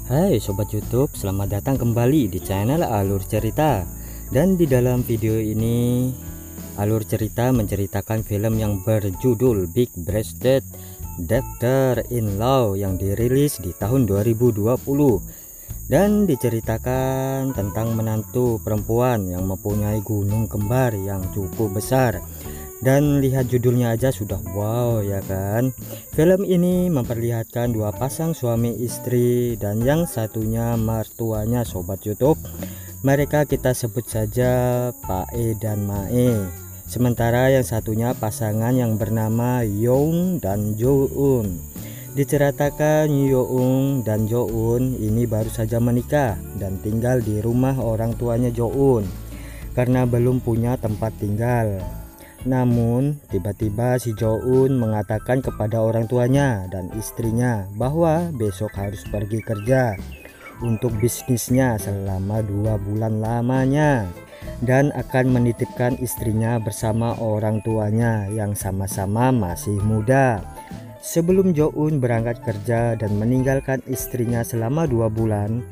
Hai Sobat YouTube, selamat datang kembali di channel Alur Cerita. Dan di dalam video ini Alur Cerita menceritakan film yang berjudul Big Breasted Daughter-in-Law yang dirilis di tahun 2020. Dan diceritakan tentang menantu perempuan yang mempunyai gunung kembar yang cukup besar. Dan lihat judulnya aja sudah wow ya kan. Film ini memperlihatkan dua pasang suami istri dan yang satunya mertuanya Sobat YouTube. Mereka kita sebut saja Pak E dan Ma E. Sementara yang satunya pasangan yang bernama Young dan Jo Un. Diceritakan Young dan Jo Un ini baru saja menikah dan tinggal di rumah orang tuanya Jo Un karena belum punya tempat tinggal. Namun tiba-tiba si Jo Un mengatakan kepada orang tuanya dan istrinya bahwa besok harus pergi kerja untuk bisnisnya selama 2 bulan lamanya dan akan menitipkan istrinya bersama orang tuanya yang sama-sama masih muda. Sebelum Jo Un berangkat kerja dan meninggalkan istrinya selama 2 bulan,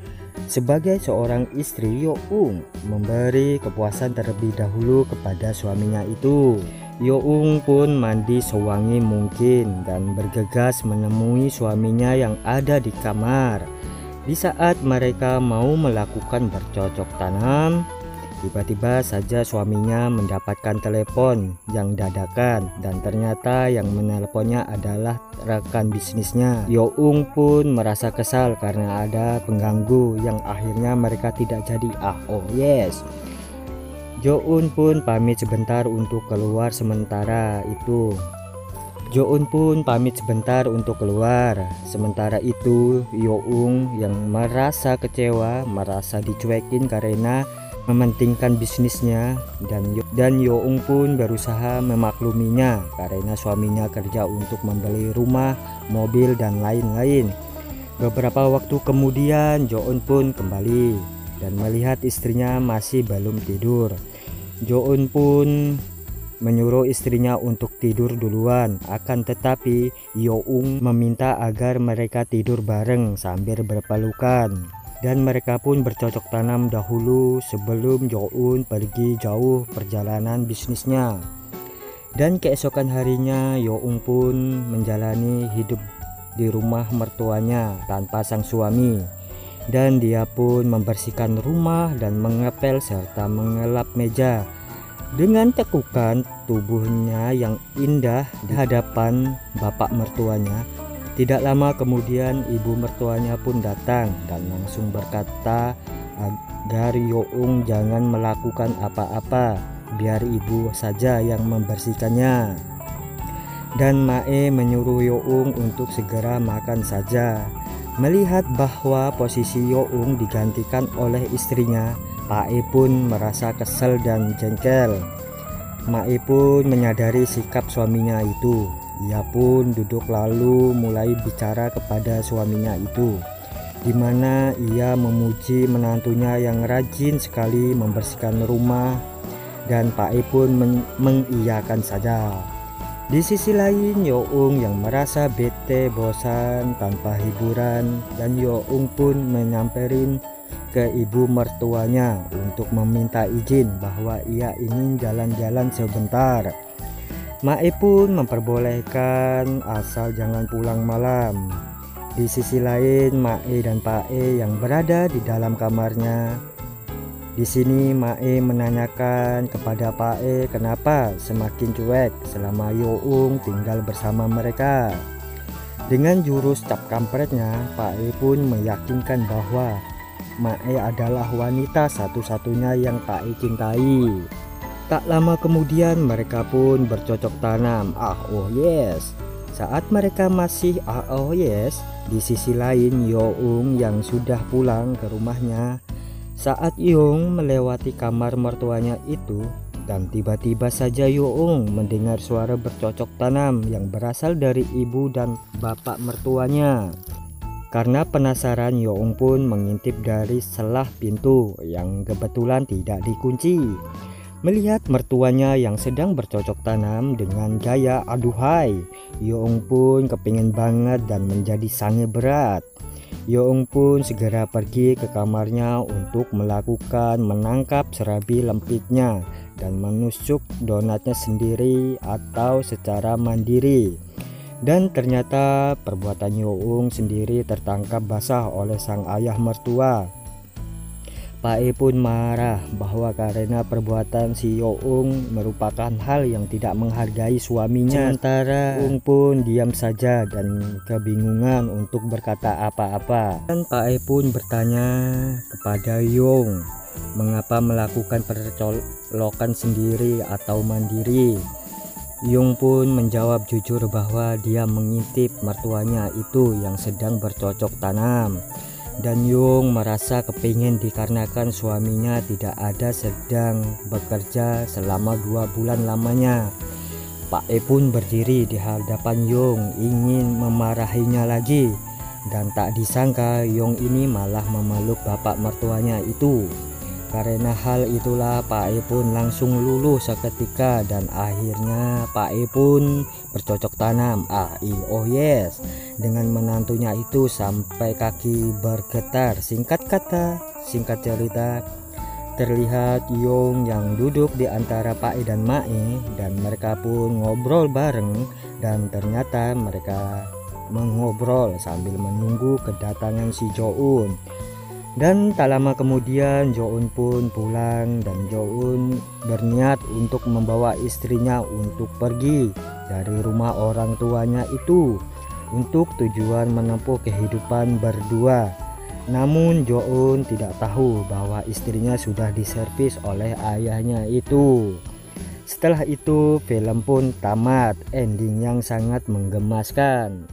sebagai seorang istri, Young memberi kepuasan terlebih dahulu kepada suaminya itu. Young pun mandi sewangi mungkin dan bergegas menemui suaminya yang ada di kamar. Di saat mereka mau melakukan bercocok tanam, tiba-tiba saja suaminya mendapatkan telepon yang dadakan dan ternyata yang menelponnya adalah rekan bisnisnya. Young pun merasa kesal karena ada pengganggu yang akhirnya mereka tidak jadi Jo Un pun pamit sebentar untuk keluar sementara itu. Sementara itu Young yang merasa kecewa, merasa dicuekin karena mementingkan bisnisnya dan Young pun berusaha memakluminya karena suaminya kerja untuk membeli rumah, mobil dan lain-lain. Beberapa waktu kemudian Jo Un pun kembali dan melihat istrinya masih belum tidur. Jo Un pun menyuruh istrinya untuk tidur duluan, akan tetapi Young meminta agar mereka tidur bareng sambil berpelukan. Dan mereka pun bercocok tanam dahulu sebelum Jo Un pergi jauh perjalanan bisnisnya. Dan keesokan harinya Young pun menjalani hidup di rumah mertuanya tanpa sang suami. Dan dia pun membersihkan rumah dan mengepel serta mengelap meja dengan tekukan tubuhnya yang indah di hadapan bapak mertuanya. Tidak lama kemudian ibu mertuanya pun datang dan langsung berkata agar Young jangan melakukan apa-apa, biar ibu saja yang membersihkannya. Dan Ma E menyuruh Young untuk segera makan saja. Melihat bahwa posisi Young digantikan oleh istrinya, Pak E pun merasa kesal dan jengkel. Ma E pun menyadari sikap suaminya itu. Ia pun duduk lalu mulai bicara kepada suaminya itu, di mana ia memuji menantunya yang rajin sekali membersihkan rumah, dan Pak E pun mengiyakan saja. Di sisi lain Young yang merasa bete bosan tanpa hiburan, dan Young pun menyamperin ke ibu mertuanya untuk meminta izin bahwa ia ingin jalan-jalan sebentar. Ma E pun memperbolehkan asal jangan pulang malam. Di sisi lain Ma E dan Pak E yang berada di dalam kamarnya. Di sini Ma E menanyakan kepada Pak E kenapa semakin cuek selama Young tinggal bersama mereka. Dengan jurus cap kampretnya, Pak E pun meyakinkan bahwa Ma E adalah wanita satu-satunya yang Pak E cintai. Tak lama kemudian mereka pun bercocok tanam. Saat mereka masih di sisi lain Young yang sudah pulang ke rumahnya. Saat Young melewati kamar mertuanya itu, dan tiba-tiba saja Young mendengar suara bercocok tanam yang berasal dari ibu dan bapak mertuanya. Karena penasaran, Young pun mengintip dari celah pintu yang kebetulan tidak dikunci. Melihat mertuanya yang sedang bercocok tanam dengan gaya aduhai, Young pun kepingin banget dan menjadi sangat berat. Young pun segera pergi ke kamarnya untuk menangkap serabi lempitnya dan menusuk donatnya sendiri atau secara mandiri. Dan ternyata perbuatan Young sendiri tertangkap basah oleh sang ayah mertua. Pak E pun marah bahwa karena perbuatan si Young merupakan hal yang tidak menghargai suaminya. Sementara Young pun diam saja dan kebingungan untuk berkata apa-apa. Dan Pak E pun bertanya kepada Young mengapa melakukan percolokan sendiri atau mandiri. Young pun menjawab jujur bahwa dia mengintip mertuanya itu yang sedang bercocok tanam. Dan Young merasa kepingin dikarenakan suaminya tidak ada sedang bekerja selama 2 bulan lamanya. Pak E pun berdiri di hadapan Young ingin memarahinya lagi. Dan tak disangka Young ini malah memeluk bapak mertuanya itu. Karena hal itulah Pak E pun langsung luluh seketika dan akhirnya Pak E pun bercocok tanam yes dengan menantunya itu sampai kaki bergetar. Singkat cerita, terlihat Young yang duduk di antara Pak E dan Mae dan mereka pun ngobrol bareng dan ternyata mereka mengobrol sambil menunggu kedatangan si Jo-eun. Dan tak lama kemudian Jo-eun pun pulang dan Jo-eun berniat untuk membawa istrinya untuk pergi dari rumah orang tuanya itu untuk tujuan menempuh kehidupan berdua. Namun Jo-eun tidak tahu bahwa istrinya sudah diservis oleh ayahnya itu. Setelah itu film pun tamat, ending yang sangat menggemaskan.